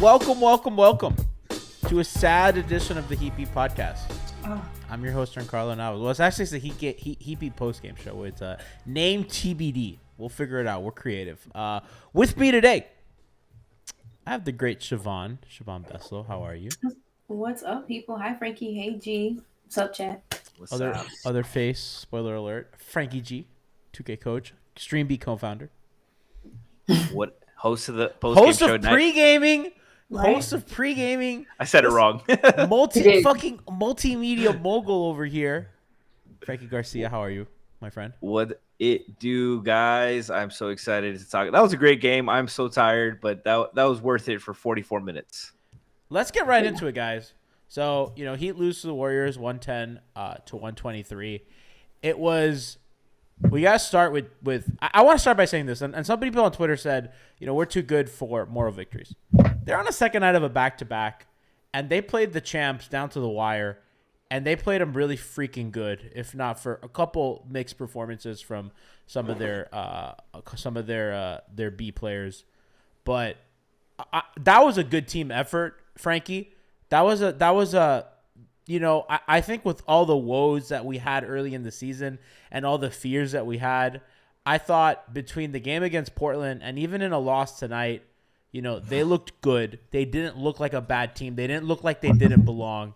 Welcome to a sad edition of the Heapy podcast. I'm your host, Giancarlo Navas. Well, it's actually the Heapy postgame show. It's name TBD. We'll figure it out. We're creative. With me today, I have the great Siobhan Beslow. How are you? What's up, people? Hi, Franky. Hey, G. What's up, chat? What's up? Other face, spoiler alert, Franky G, 2K coach, Extreme B co-founder. What host of the postgame show? Host of pre-gaming. I said it wrong. Multimedia mogul over here. Franky Garcia, how are you, my friend? What it do, guys? I'm so excited to talk. That was a great game. I'm so tired, but that was worth it for 44 minutes. Let's get right into it, guys. So, Heat lose to the Warriors 110 to 123. It was we got to start with I want to start by saying this, and some people on Twitter said, we're too good for moral victories. They're on the second night of a back-to-back, and they played the champs down to the wire, and they played them really freaking good, if not for a couple mixed performances from some of their B players. But that was a good team effort, Franky. I think with all the woes that we had early in the season and all the fears that we had, I thought between the game against Portland and even in a loss tonight, they looked good. They didn't look like a bad team. They didn't look like they didn't belong.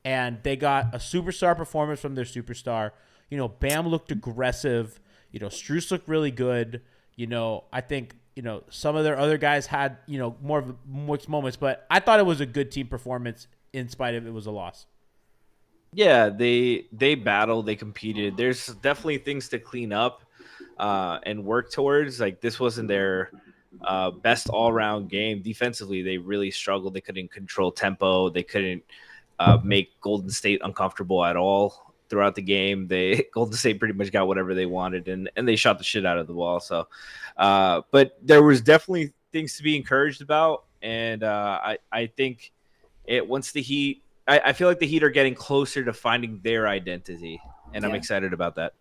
And they got a superstar performance from their superstar. Bam looked aggressive. Strus looked really good. I think, some of their other guys had, more of mixed moments. But I thought it was a good team performance in spite of it was a loss. Yeah, they battled, they competed. There's definitely things to clean up and work towards. Like, this wasn't their best all-around game. Defensively, they really struggled. They couldn't control tempo. They couldn't make Golden State uncomfortable at all throughout the game. Golden State pretty much got whatever they wanted, and they shot the shit out of the ball. So, but there was definitely things to be encouraged about, and I think once the Heat, I feel like the Heat are getting closer to finding their identity, and I'm excited about that.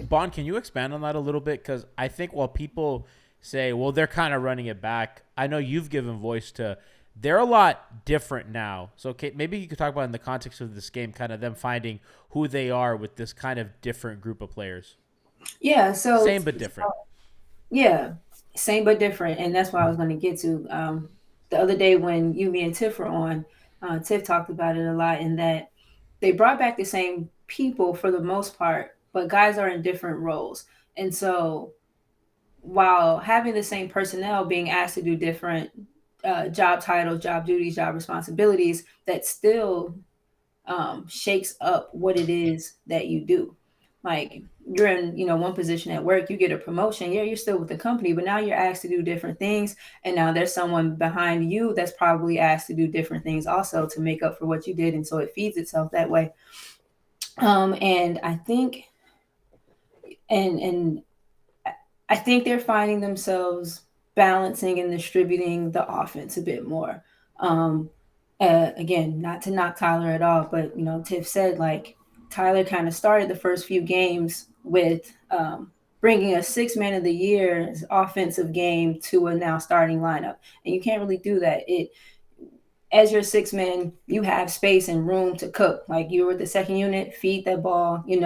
Bond, can you expand on that a little bit? Because I think while people say, well, they're kind of running it back, I know you've given voice to they're a lot different now. So maybe you could talk about in the context of this game, kind of them finding who they are with this kind of different group of players. Yeah, so same but different. Yeah, same but different, and that's what I was going to get to. The other day when me, and Tiff were on, Tiff talked about it a lot, in that they brought back the same people for the most part, but guys are in different roles. And so while having the same personnel being asked to do different job titles, job duties, job responsibilities, that still shakes up what it is that you do. Like, you're in, one position at work, you get a promotion. Yeah, you're still with the company, but now you're asked to do different things. And now there's someone behind you that's probably asked to do different things also to make up for what you did. And so it feeds itself that way. And I think, and I think they're finding themselves balancing and distributing the offense a bit more. Again, not to knock Tyler at all, but Tiff said, like, Tyler kind of started the first few games with bringing a 6 man of the year offensive game to a now starting lineup, and you can't really do that. As your 6 man, you have space and room to cook. Like, you were the second unit, feed that ball. You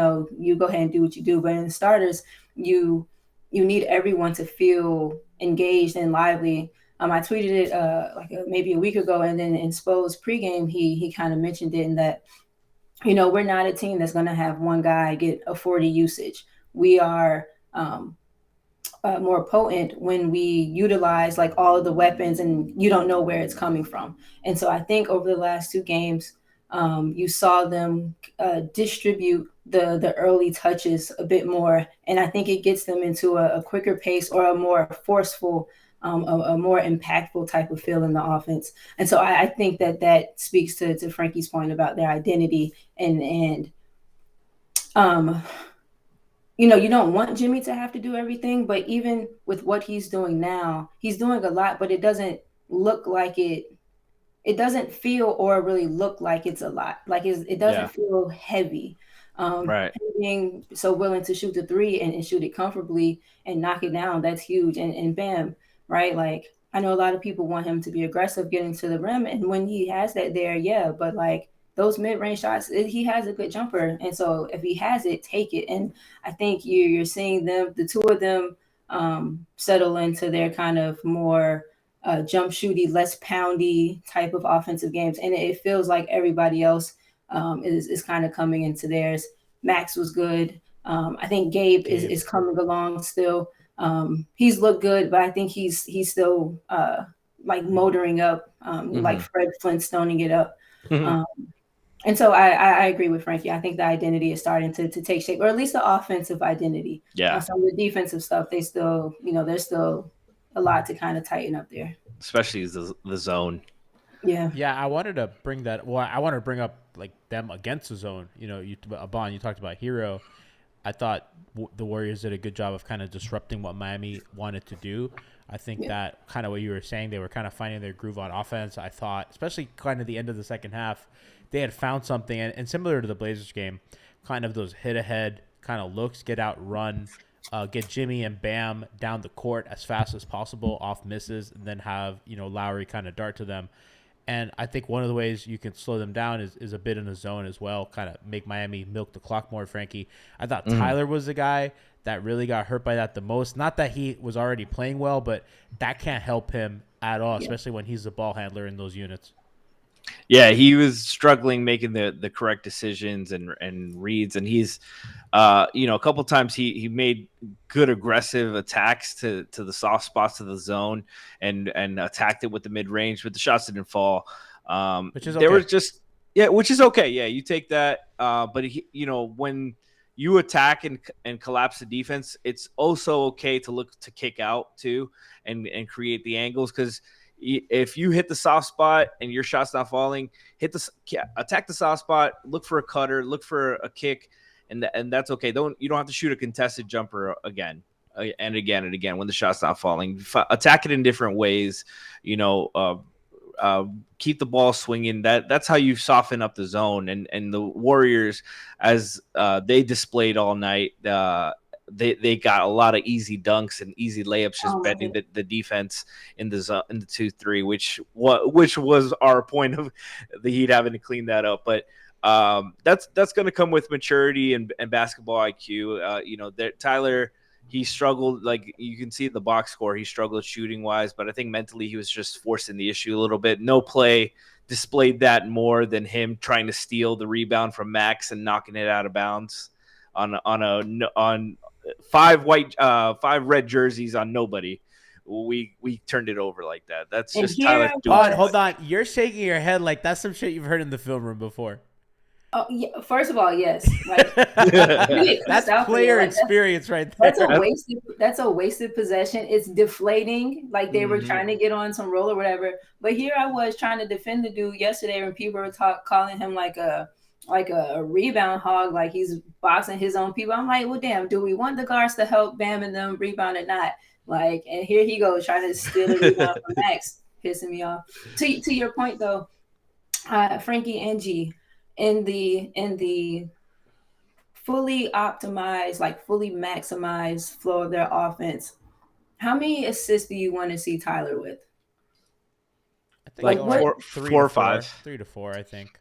go ahead and do what you do. But in the starters, you need everyone to feel engaged and lively. I tweeted it maybe a week ago, and then in Spo's pregame, he kind of mentioned it, in that, we're not a team that's going to have one guy get a 40 usage. We are more potent when we utilize, like, all of the weapons, and you don't know where it's coming from. And so I think over the last 2 games, you saw them distribute the early touches a bit more, and I think it gets them into a quicker pace, or a more forceful, a more impactful type of feel in the offense. And so I think that speaks to Franky's point about their identity, and you don't want Jimmy to have to do everything, but even with what he's doing now, he's doing a lot, but it doesn't look like it. It doesn't feel or really look like it's a lot. Like, it doesn't feel heavy. Right. Being so willing to shoot the 3 and shoot it comfortably and knock it down, that's huge. And bam, right? Like, I know a lot of people want him to be aggressive getting to the rim, and when he has that there, yeah, but like those mid-range shots, he has a good jumper, and so if he has it, take it. And I think you're seeing them, the two of them, settle into their kind of more jump shooty, less poundy type of offensive games, and it feels like everybody else is kind of coming into theirs. Max was good. I think Gabe Gabe. is coming along still. He's looked good, but I think he's still like motoring up, like Fred Flintstoning it up. Um, and so I agree with Frankie. I think the identity is starting to take shape, or at least the offensive identity. Yeah, Some of the defensive stuff, they still, there's still a lot to kind of tighten up there. especially the zone. Yeah. Yeah, I wanted to bring that. Well, I wanted to bring up like them against the zone. Abon, you talked about Herro. I thought the Warriors did a good job of kind of disrupting what Miami wanted to do. I think that kind of what you were saying, they were kind of finding their groove on offense. I thought, especially kind of the end of the second half, they had found something. And similar to the Blazers game, kind of those hit ahead kind of looks, get out, run, get Jimmy and Bam down the court as fast as possible off misses, and then have Lowry kind of dart to them. And I think one of the ways you can slow them down is a bit in the zone as well, kind of make Miami milk the clock more, Frankie. I thought Tyler was the guy that really got hurt by that the most. Not that he was already playing well, but that can't help him at all, especially when he's the ball handler in those units. Yeah, he was struggling making the correct decisions and reads, and he's a couple times he made good aggressive attacks to the soft spots of the zone and attacked it with the mid range, but the shots didn't fall. Which is okay. There was just which is okay. Yeah, you take that. But when you attack and collapse the defense, it's also okay to look to kick out too and create the angles, because if you hit the soft spot and your shot's not falling, attack the soft spot, look for a cutter, look for a kick, and that's okay. You don't have to shoot a contested jumper again and again and again when the shot's not falling. Attack it in different ways. Keep the ball swinging. That's how you soften up the zone. And the Warriors, as they displayed all night, they got a lot of easy dunks and easy layups, just bending the defense in the 2-3, which was our point of the Heat having to clean that up. But that's going to come with maturity and basketball IQ. Tyler, he struggled, like you can see the box score, he struggled shooting wise, but I think mentally he was just forcing the issue a little bit. No play displayed that more than him trying to steal the rebound from Max and knocking it out of bounds on five red jerseys on nobody. We turned it over like that. That's And just Tyler. Hold on. You're shaking your head like that's some shit you've heard in the film room before. Oh, yeah. First of all, yes. Like, that's player experience right there. That's a wasted possession. It's deflating. Like they were trying to get on some roll or whatever. But here I was trying to defend the dude yesterday when people were calling him like a rebound hog, like he's boxing his own people. I'm like, well, damn, do we want the guards to help Bam and them rebound or not? Like, and here he goes trying to steal a rebound from Max, pissing me off. To your point though, Frankie and G, in the fully optimized, like fully maximized flow of their offense, how many assists do you want to see Tyler with? I think like 4 or 5. 3 to 4, I think.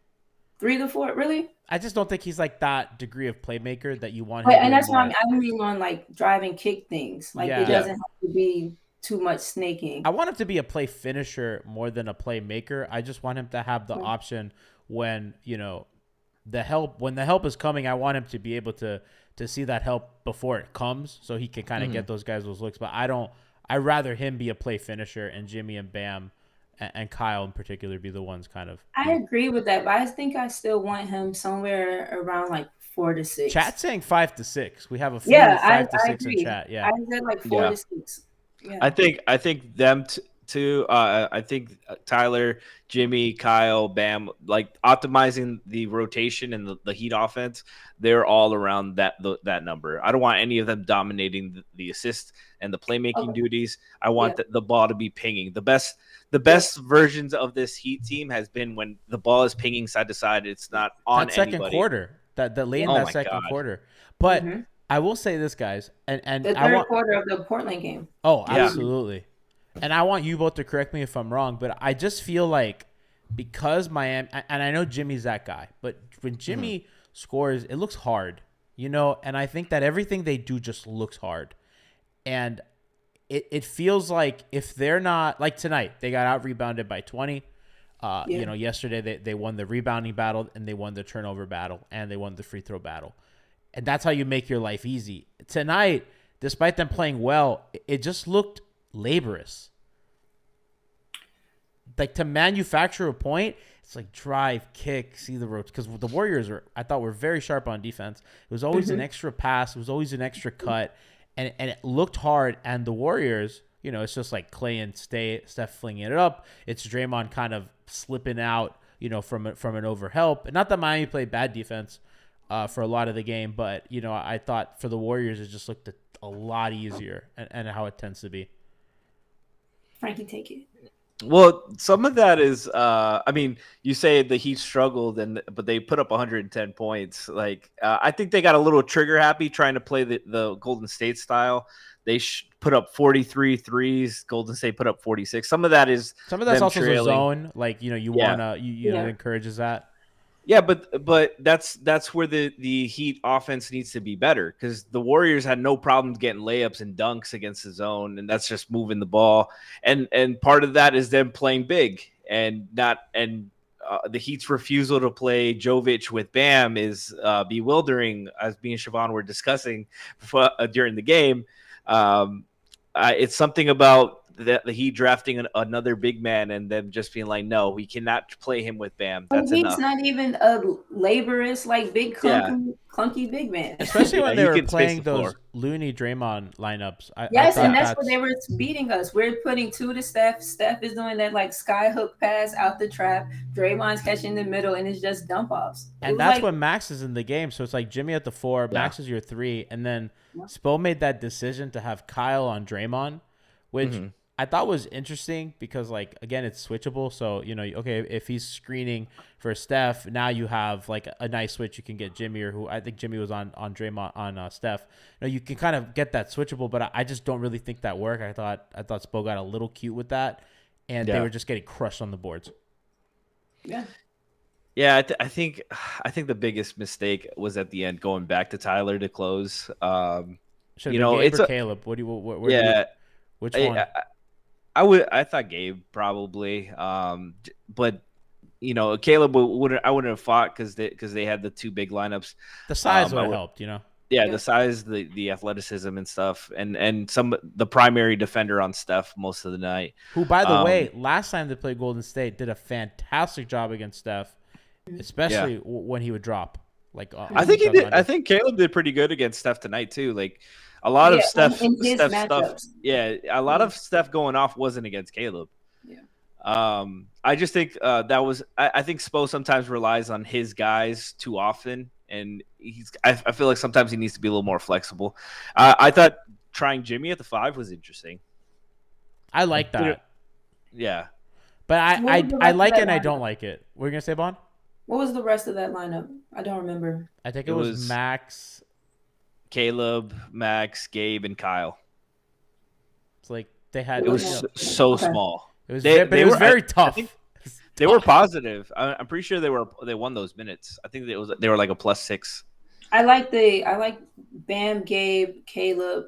3 to 4, really? I just don't think he's like that degree of playmaker that you want him. And that's why I mean on like drive and kick things. Like it doesn't have to be too much snaking. I want him to be a play finisher more than a playmaker. I just want him to have the option when the help is coming. I want him to be able to see that help before it comes, so he can kind of get those guys those looks. But I'd rather him be a play finisher and Jimmy and Bam and Kyle in particular be the ones kind of. I agree with that, but I think I still want him somewhere around like 4 to 6. Chat's saying 5 to 6. We have a few 5 to 6 in chat. Yeah, I said like 4 to 6. Yeah. I think them too. I think Tyler, Jimmy, Kyle, Bam, like optimizing the rotation and the Heat offense. They're all around that number. I don't want any of them dominating the assist and the playmaking duties. I want the ball to be pinging. The best versions of this Heat team has been when the ball is pinging side to side. It's not on that second anybody. Quarter. That late in that second quarter. But I will say this, guys, and the third quarter of the Portland game. Oh, absolutely. and I want you both to correct me if I'm wrong, but I just feel like because Miami, and I know Jimmy's that guy, but when Jimmy scores, it looks hard, and I think that everything they do just looks hard. And it feels like if they're not, like tonight, they got out rebounded by 20. Yesterday they won the rebounding battle and they won the turnover battle and they won the free throw battle. And that's how you make your life easy. Tonight, despite them playing well, it just looked laborious. Like to manufacture a point, it's like drive, kick, see the ropes. Because the Warriors I thought were very sharp on defense. It was always an extra pass. It was always an extra cut. And it looked hard. And the Warriors, it's just like Clay and Steph flinging it up. It's Draymond kind of slipping out, from an overhelp. And not that Miami played bad defense for a lot of the game, but, I thought for the Warriors, it just looked a lot easier and how it tends to be. Franky, take it. Well, some of that is, you say the Heat struggled, but they put up 110 points. I think they got a little trigger happy trying to play the Golden State style. They put up 43 threes. Golden State put up 46. Some of that's also trailing. the zone. Like, it encourages that. Yeah, but that's where the Heat offense needs to be better because the Warriors had no problems getting layups and dunks against the zone, and that's just moving the ball. And part of that is them playing big and not the Heat's refusal to play Jovic with Bam is bewildering, as me and Siobhan were discussing during the game. It's something about the Heat drafting another big man and them just being like, no, we cannot play him with Bam. That's enough. He's not even a laborious, like big clunky big man. Especially when they were playing those loony Draymond lineups. And that's what they were beating us. We're putting two to Steph. Steph is doing that like sky hook pass out the trap. Draymond's catching the middle, and it's just dump offs. And that's when Max is in the game. So it's like Jimmy at the 4, Max is your 3, and then Spo made that decision to have Kyle on Draymond, which I thought was interesting because, like, again, it's switchable. So, okay, if he's screening for Steph, now you have like a nice switch. You can get Jimmy, or who I think Jimmy was on Draymond on Steph. You can kind of get that switchable, but I just don't really think that worked. I thought Spo got a little cute with that, and they were just getting crushed on the boards. Yeah. Yeah, I think the biggest mistake was at the end going back to Tyler to close. Gabe or Caleb. Which one? I thought Gabe probably, but Caleb wouldn't have fought because they had the two big lineups. The size would have helped, Yeah, the size, the athleticism and stuff, and the primary defender on Steph most of the night. Who, by the way, last time they played Golden State, did a fantastic job against Steph, especially when he would drop. I think he did. I think Caleb did pretty good against Steph tonight too. Like a lot of Steph stuff. Yeah, a lot of Steph going off wasn't against Caleb. Yeah. I just think that was. I think Spo sometimes relies on his guys too often, and I feel like sometimes he needs to be a little more flexible. I thought trying Jimmy at the 5 was interesting. I like that. Yeah, but I like it and I don't like it. What are you gonna say, Bon? What was the rest of that lineup? I don't remember. I think it was Max, Caleb, Max, Gabe, and Kyle. It's like they had. It was so small. It was, it was very tough. They were positive. I'm pretty sure they won those minutes. I think they were like a +6. I like Bam, Gabe, Caleb.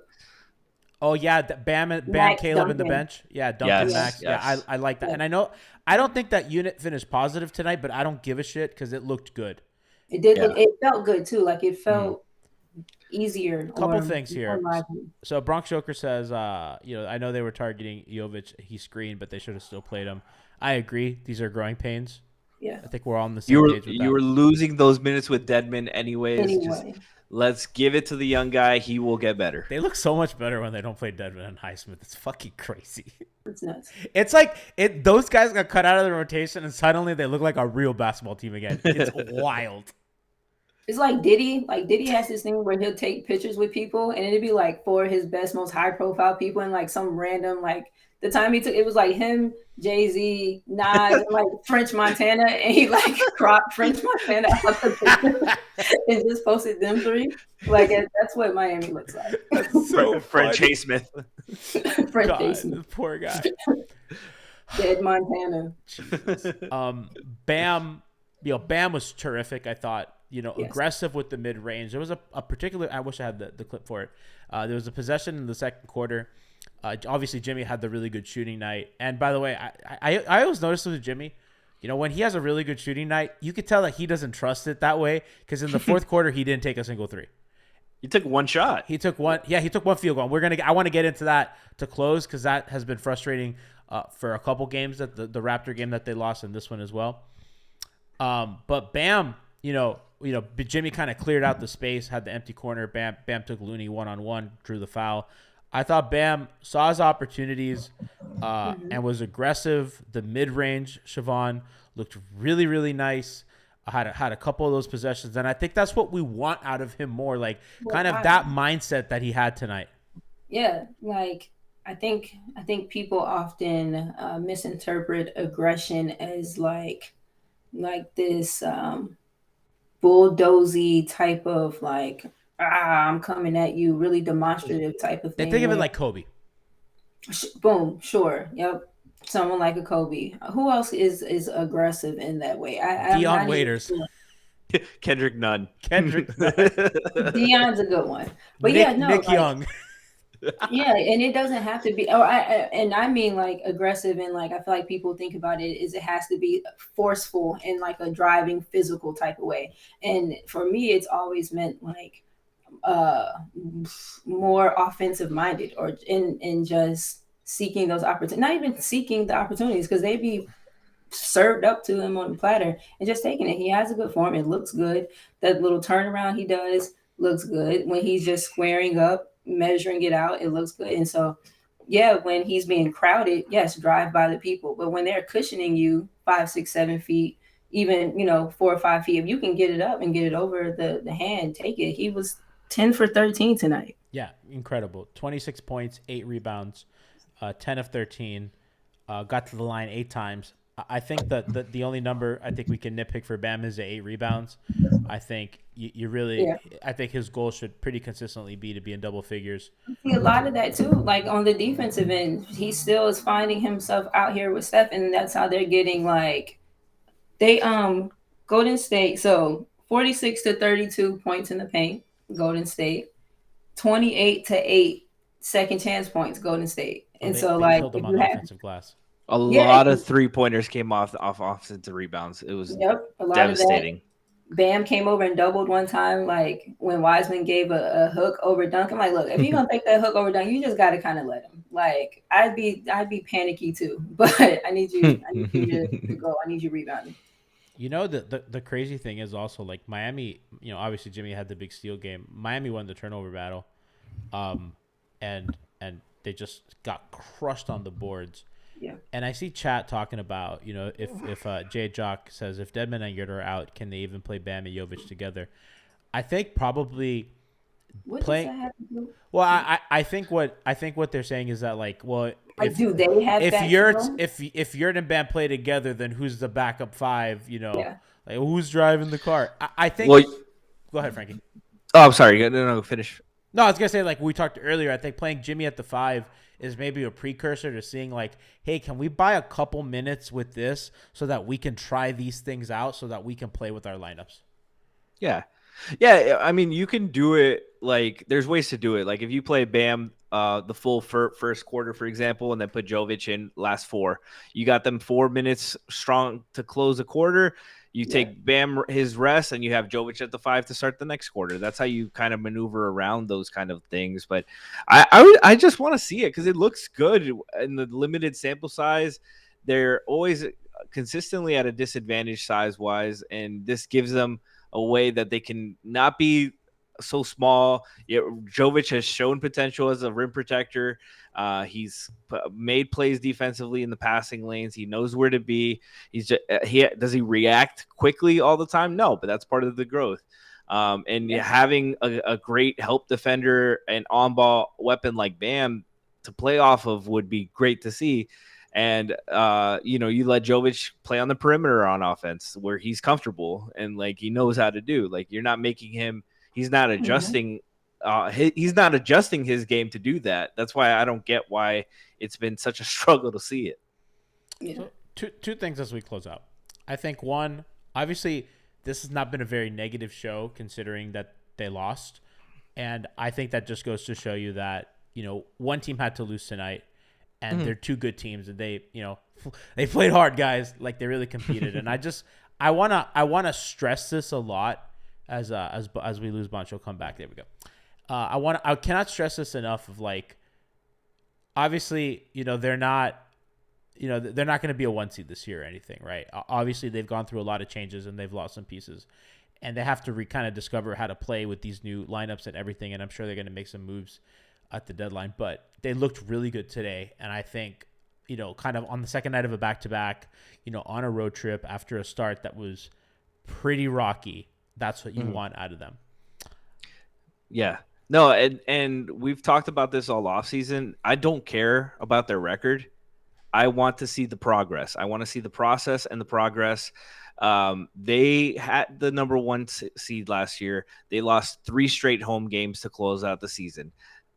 Oh yeah, Bam, Caleb Duncan. in the bench. Yeah, Duncan, Max. Yes. Yeah, I like that. And I don't think that unit finished positive tonight, but I don't give a shit because it looked good. It did. It felt good too. Like it felt easier. Couple things here. So Bronx Joker says, I know they were targeting Jovic. He screened, but they should have still played him. I agree. These are growing pains. Yeah. I think we're all on the same page with that. You were losing those minutes with Deadman anyways. Just let's give it to the young guy. He will get better. They look so much better when they don't play Deadman and Highsmith. It's fucking crazy. It's nuts. It's like those guys got cut out of the rotation and suddenly they look like a real basketball team again. It's wild. It's like Diddy. Like Diddy has this thing where he'll take pictures with people and it'd be like 4 of his best, most high profile people and like some random like the time he took, it was like him, Jay-Z, Nas, and like French Montana, and he like cropped French Montana out the picture and just posted them three. Like that's what Miami looks like. That's so French funny. Smith. French God, Smith. the poor guy. Dead Montana. Jesus. Bam, Bam was terrific. I thought, Yes. aggressive with the mid range. There was a particular. I wish I had the clip for it. There was a possession in the second quarter. Obviously, Jimmy had the really good shooting night. And by the way, I always noticed with Jimmy, when he has a really good shooting night, you could tell that he doesn't trust it that way, because in the fourth quarter he didn't take a single three. He took one shot. He took one. Yeah, he took one field goal. I want to get into that to close, because that has been frustrating for a couple games, that the Raptor game that they lost, and this one as well. But Bam, Jimmy kind of cleared out the space, had the empty corner. Bam took Looney one-on-one, drew the foul. I thought Bam saw his opportunities and was aggressive. The mid-range, Siobhan, looked really, really nice. Had a couple of those possessions, and I think that's what we want out of him more, like kind of that mindset that he had tonight. Yeah, like I think people often misinterpret aggression as like this bulldozy type of like, I'm coming at you, really demonstrative type of thing. They think of it like Kobe. Boom, sure, yep. Someone like a Kobe. Who else is aggressive in that way? Dion Waiters. Sure. Kendrick Nunn. Dion's a good one. But Nick Young. Yeah, and it doesn't have to be. I mean like aggressive, and like I feel like people think about it as it has to be forceful in like a driving physical type of way. And for me, it's always meant like more offensive minded, or in just seeking those opportunities, not even seeking the opportunities, because they be served up to him on the platter and just taking it. He has a good form. It looks good. That little turnaround he does looks good. When he's just squaring up, measuring it out, it looks good. And so, yeah, when he's being crowded, yes, drive by the people. But when they're cushioning you 5, 6, 7 feet, even 4 or 5 feet, if you can get it up and get it over the hand, take it. He was 10 for 13 tonight. Yeah, incredible. 26 points, 8 rebounds. 10 of 13, got to the line 8 times. I think that the only number I think we can nitpick for Bam is the 8 rebounds. I think you really, yeah. I think his goal should pretty consistently be to be in double figures. See a lot of that too, like on the defensive end, he still is finding himself out here with Steph, and that's how they're getting like they Golden State. So 46 to 32 points in the paint, Golden State. 28 to 8 second chance points, Golden State. And they like killed them on offensive glass. A lot of 3-pointers came off offensive rebounds. It was devastating. Bam came over and doubled one time, like when Wiseman gave a hook over dunk. I'm like, look, if you're gonna take that hook over dunk, you just gotta kind of let him. Like I'd be panicky too, but I need you to go. I need you rebounding. The crazy thing is also like Miami. Obviously Jimmy had the big steal game. Miami won the turnover battle, and they just got crushed on the boards. Yeah. And I see chat talking about, if Jay Jock says if Dedmon and Yurt are out, can they even play Bam and Jovic together? I think probably playing. Well, I think what they're saying is that like, well, do they have if Yurt and Bam play together, then who's the backup 5? Like who's driving the car? I think. Well, go ahead, Franky. Oh, I'm sorry. No, finish. No, I was gonna say like we talked earlier. I think playing Jimmy at the 5 is maybe a precursor to seeing like, hey, can we buy a couple minutes with this so that we can try these things out so that we can play with our lineups? Yeah. I mean, you can do it. Like, there's ways to do it. Like, if you play Bam the full first quarter, for example, and then put Jovic in last 4, you got them 4 minutes strong to close a quarter. You take Bam his rest, and you have Jovic at the 5 to start the next quarter. That's how you kind of maneuver around those kind of things. But I just want to see it because it looks good in the limited sample size. They're always consistently at a disadvantage size-wise, and this gives them a way that they can not be so small. Jovic has shown potential as a rim protector. He's made plays defensively in the passing lanes. He knows where to be. Does he react quickly all the time? No, but that's part of the growth. Having a great help defender and on-ball weapon like Bam to play off of would be great to see. And you let Jovic play on the perimeter on offense where he's comfortable and like he knows how to do. Like you're not making him. He's not adjusting. He's not adjusting his game to do that. That's why I don't get why it's been such a struggle to see it. Yeah. So two things as we close out. I think one, obviously, this has not been a very negative show considering that they lost, and I think that just goes to show you that one team had to lose tonight. And they're two good teams, and they played hard, guys. Like they really competed, and I wanna stress this a lot as we lose Bonch. He'll come back. There we go. I cannot stress this enough. Of like, obviously, they're not going to be a 1 seed this year or anything, right? Obviously, they've gone through a lot of changes and they've lost some pieces, and they have to kind of discover how to play with these new lineups and everything. And I'm sure they're going to make some moves at the deadline, but they looked really good today. And I think, kind of on the second night of a back-to-back, on a road trip after a start that was pretty rocky, that's what you want out of them. Yeah. No, and we've talked about this all offseason. I don't care about their record. I want to see the progress. I want to see the process and the progress. They had the number 1 seed last year. They lost 3 straight home games to close out the season.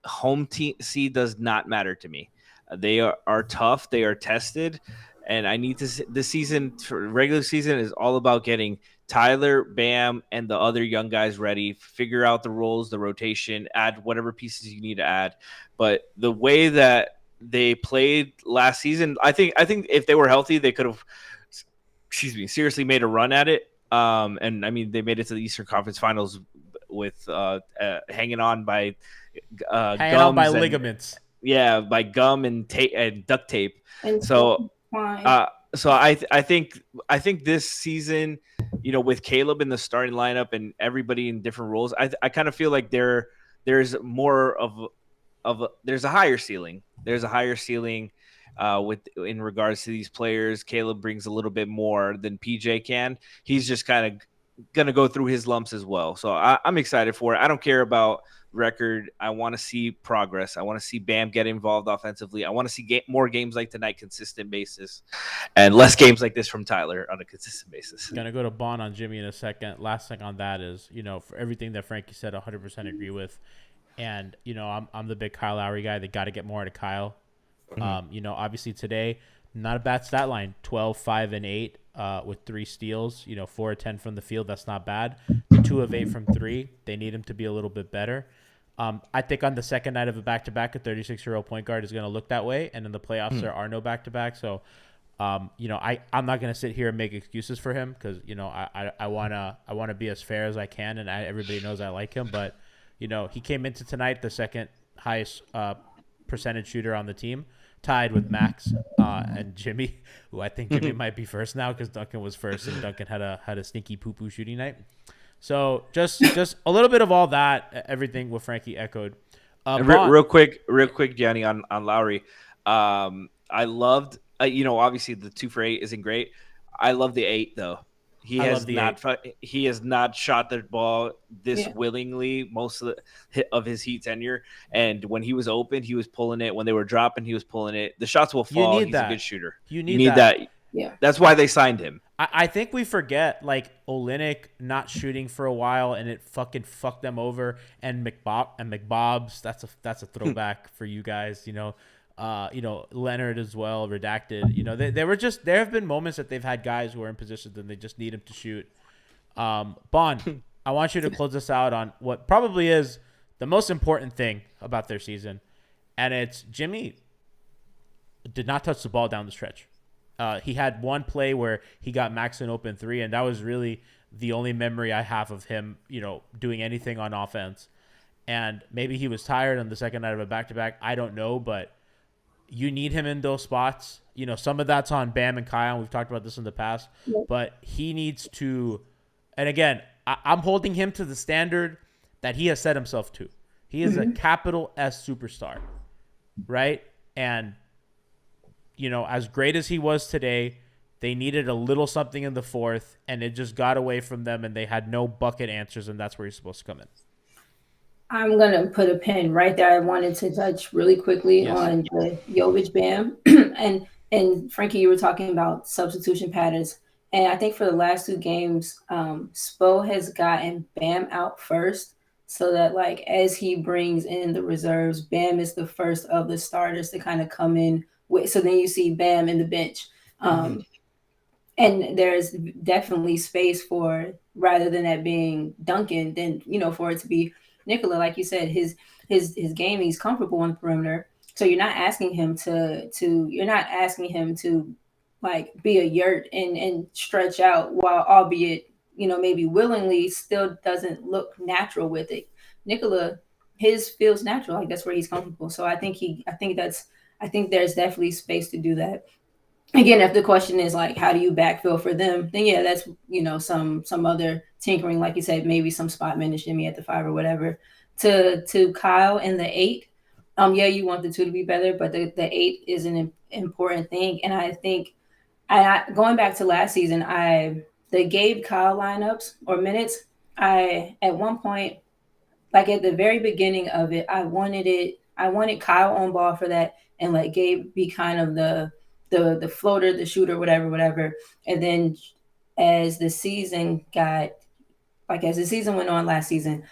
Home seed does not matter to me. They are tough. They are tested. And I need to – the season, regular season is all about getting Tyler, Bam, and the other young guys ready, figure out the roles, the rotation, add whatever pieces you need to add. But the way that they played last season, I think if they were healthy, they could have, seriously made a run at it. And, I mean, they made it to the Eastern Conference Finals with hanging on by ligaments. Yeah, by gum and tape and duct tape. And so I think this season, with Caleb in the starting lineup and everybody in different roles, I kind of feel like there's more of there's a higher ceiling. There's a higher ceiling in regards to these players. Caleb brings a little bit more than PJ can. He's just kind of going to go through his lumps as well. So I'm excited for it. I don't care about record. I want to see progress. I want to see Bam get involved offensively. I want to see more games like tonight, consistent basis, and less games like this from Tyler on a consistent basis. Going to go to Bond on Jimmy in a second. Last thing on that is, for everything that Franky said, 100% agree with. And, I'm the big Kyle Lowry guy. They got to get more out of Kyle. Obviously today, not a bad stat line, 12, 5, and 8 with 3 steals, 4 of 10 from the field. That's not bad. 2 of 8 from 3. They need him to be a little bit better. I think on the second night of a back-to-back, a 36-year-old point guard is going to look that way. And in the playoffs, there are no back-to-back. So, I'm not going to sit here and make excuses for him because, I want to be as fair as I can. And everybody knows I like him. But, he came into tonight the second highest percentage shooter on the team, tied with Max and Jimmy, who I think Jimmy might be first now because Duncan was first and Duncan had a sneaky poo-poo shooting night. So just a little bit of all that, everything what Franky echoed. Real quick, Gianni, on Lowry. I loved, obviously the 2 for 8 isn't great. I love the 8 though. He has not shot the ball this willingly most of his Heat tenure. And when he was open, he was pulling it. When they were dropping, he was pulling it. The shots will fall. He's a good shooter. You need that. Yeah, that's why they signed him. I think we forget like Olynyk not shooting for a while and it fucking fucked them over. And McBob's that's a throwback for you guys. Leonard as well, redacted. There have been moments that they've had guys who are in positions and they just need him to shoot. Bond, I want you to close us out on what probably is the most important thing about their season, and it's Jimmy did not touch the ball down the stretch. He had one play where he got Max an open 3, and that was really the only memory I have of him, doing anything on offense. And maybe he was tired on the second night of a back-to-back. I don't know, but you need him in those spots. Some of that's on Bam and Kyle. We've talked about this in the past. But he needs to – and again, I'm holding him to the standard that he has set himself to. He is a capital S superstar, right? And, as great as he was today, they needed a little something in the fourth, and it just got away from them, and they had no bucket answers, and that's where he's supposed to come in. I'm gonna put a pin right there. I wanted to touch really quickly Yes. on the Jovic Bam and Frankie, you were talking about substitution patterns, and I think for the last two games, Spo has gotten Bam out first, so that like as he brings in the reserves, Bam is the first of the starters to kind of come in with. So then you see Bam in the bench. Mm-hmm. And there's definitely space for rather than that being Duncan, then for it to be Nikola, like you said, his game, he's comfortable on the perimeter. So you're not asking him to like be a yurt and stretch out while albeit maybe willingly still doesn't look natural with it. Nikola, his feels natural, like that's where he's comfortable. So I think there's definitely space to do that. Again, if the question is like how do you backfill for them, then yeah, that's some other tinkering, like you said, maybe some spot minutes, Jimmy at the 5 or whatever. To Kyle and the 8, yeah, you want the 2 to be better, but the 8 is an important thing. And I think going back to last season, the Gabe Kyle lineups or minutes, I at one point, like at the very beginning of it, I wanted Kyle on ball for that and let Gabe be kind of the floater, the shooter, whatever. And then as the season as the season went on last season,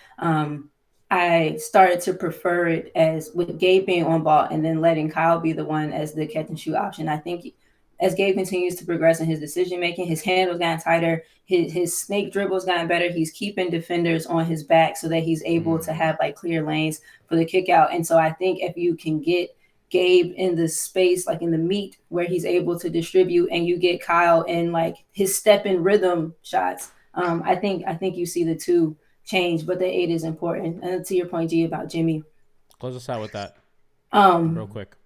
I started to prefer it as with Gabe being on ball and then letting Kyle be the one as the catch and shoot option. I think as Gabe continues to progress in his decision making, his handles gotten tighter, his snake dribbles gotten better. He's keeping defenders on his back so that he's able to have like clear lanes for the kick out. And so I think if you can get Gabe in the space, like in the meat where he's able to distribute, and you get Kyle in like his step in rhythm shots, I think you see the 2 change, but the 8 is important. And to your point, G, about Jimmy, Close us out with that real um, quick.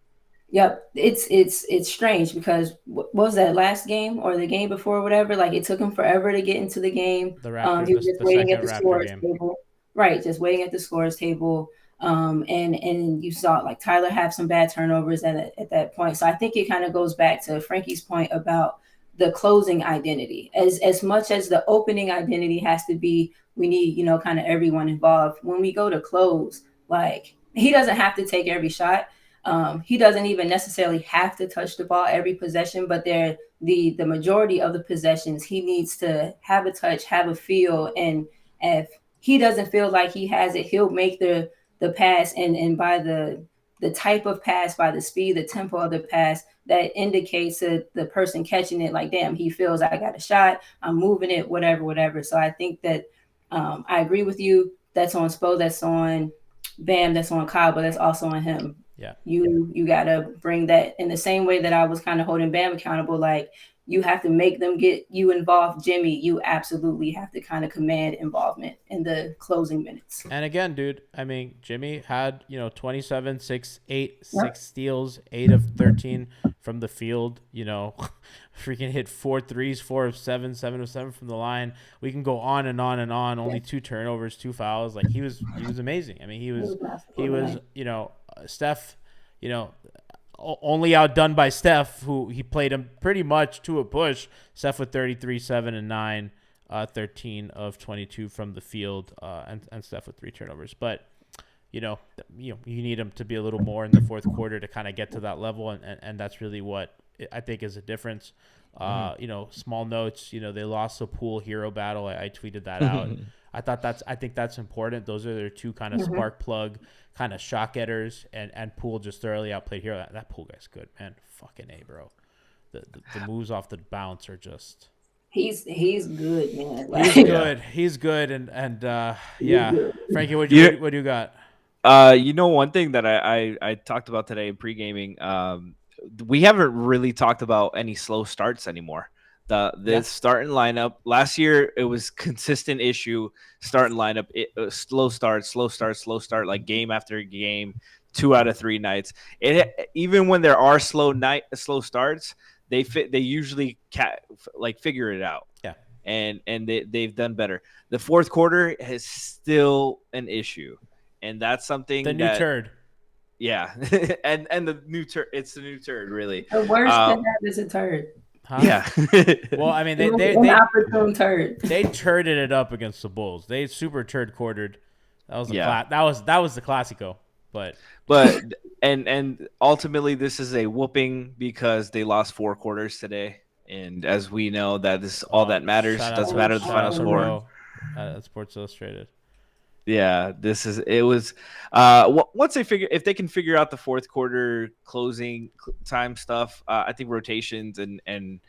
yep, it's strange because what was that last game or the game before, or whatever? Like it took him forever to get into the game. The Raptor, He was just the waiting second at the Raptor scorer's game. table, right? Just waiting at the scorer's table. And you saw like Tyler have some bad turnovers at that point. So I think it kind of goes back to Frankie's point about the closing identity. As much as the opening identity has to be, we need kind of everyone involved. When we go to close, like he doesn't have to take every shot. He doesn't even necessarily have to touch the ball every possession, but the majority of the possessions he needs to have a touch, have a feel, and if he doesn't feel like he has it, he'll make the pass, and by the type of pass, by the speed, the tempo of the pass, that indicates to the person catching it, like, damn, he feels I got a shot, I'm moving it, whatever. So I think that I agree with you. That's on Spo, that's on Bam, that's on Kyle, but that's also on him. Yeah. You gotta bring that in the same way that I was kind of holding Bam accountable. Like you have to make them get you involved. Jimmy, you absolutely have to kind of command involvement in the closing minutes. And again, dude, I mean, Jimmy had, 27, 6, 8, Yep. 6 steals, 8 of 13 from the field, freaking hit 4 threes, 4 of 7, 7 of 7 from the line. We can go on and on and on. Only 2 turnovers, 2 fouls. Like he was amazing. I mean, he was, Steph, only outdone by Steph, who he played him pretty much to a push. Steph with 33, 7, and 9. 13 of 22 from the field, and Steph with 3 turnovers. But, you need him to be a little more in the fourth quarter to kind of get to that level, and that's really what I think is a difference. Small notes, they lost the Poole Herro battle. I tweeted that out. I think that's important. Those are their 2 kind of spark plug, kind of shot getters, and Poole just thoroughly outplayed Herro. That Poole guy's good, man. Fucking A, bro. The moves off the bounce are just... He's good, man. Like, he's good, and yeah. Frankie, what do you got? One thing that I talked about today in pre-gaming, we haven't really talked about any slow starts anymore. The starting lineup last year, it was consistent issue. Starting lineup, slow start, like game after game, 2 out of 3 nights. Even when there are slow starts, they usually figure it out. Yeah. And they've done better. The fourth quarter is still an issue. And that's something new turd. Yeah. and the new turd, it's the new turd, really. The worst thing is a turd. Huh? Yeah. Well, I mean, they opportune turd. They turded it up against the Bulls. They super turd quartered That was Yeah. that was the Classico. But and ultimately this is a whooping because they lost 4 quarters today. And as we know, that is all that matters. It doesn't matter the shout final out to score. Ro at Sports Illustrated. Yeah, it was once if they can figure out the fourth quarter closing time stuff, I think rotations and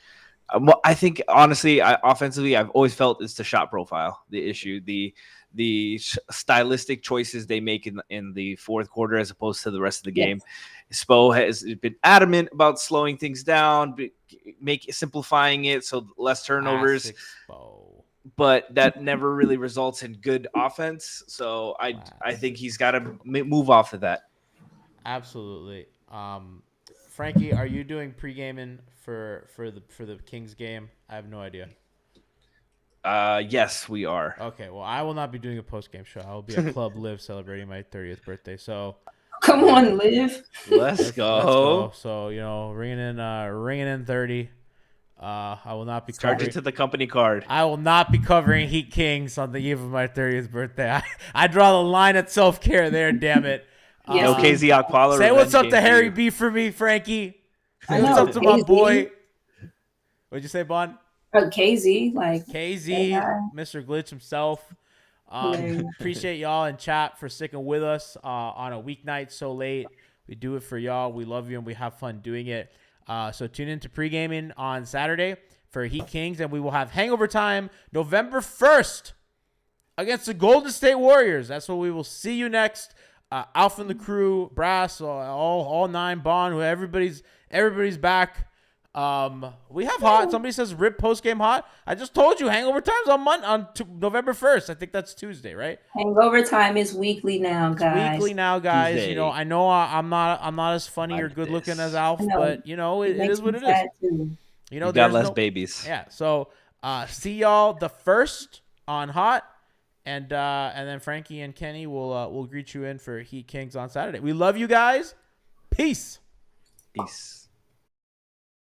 I think honestly, offensively, I've always felt it's the shot profile, the issue, the stylistic choices they make in the fourth quarter as opposed to the rest of the game. Spo has been adamant about slowing things down, simplifying it so less turnovers. But that never really results in good offense. So I think he's got to move off of that. Absolutely. Franky, are you doing pre-gaming for the Kings game? I have no idea. Yes, we are. Okay, well, I will not be doing a post-game show. I will be at Club Live celebrating my 30th birthday. So come on, Liv. Let's go. Let's go. So ringing in 30. I will not be charge it to the company card. I will not be covering Heat Kings on the eve of my 30th birthday. I draw the line at self-care there. Damn it. No KZ Aquala. Say what's up to Harry B for me, Franky. Say what's up to my boy. What'd you say, Bon? KZ, KZ, Mr. Glitch himself. Appreciate y'all in chat for sticking with us on a weeknight so late. We do it for y'all. We love you and we have fun doing it. So tune in to pre-gaming on Saturday for Heat Kings, and we will have hangover time November 1st against the Golden State Warriors. That's where we will see you next. Alpha and the crew, Brass, all 9, Bond, everybody's back. We have hot. Somebody says rip post game hot. I just told you hangover time's on November 1st. I think that's Tuesday, right? Hangover time is weekly now, guys. Weekly now, guys. Tuesday. I know I'm not as funny or good looking as Alf, but it is what it is. Too. You got less babies. Yeah. So see y'all the 1st on hot, and then Franky and Kenny will greet you in for Heat Kings on Saturday. We love you guys. Peace. Peace.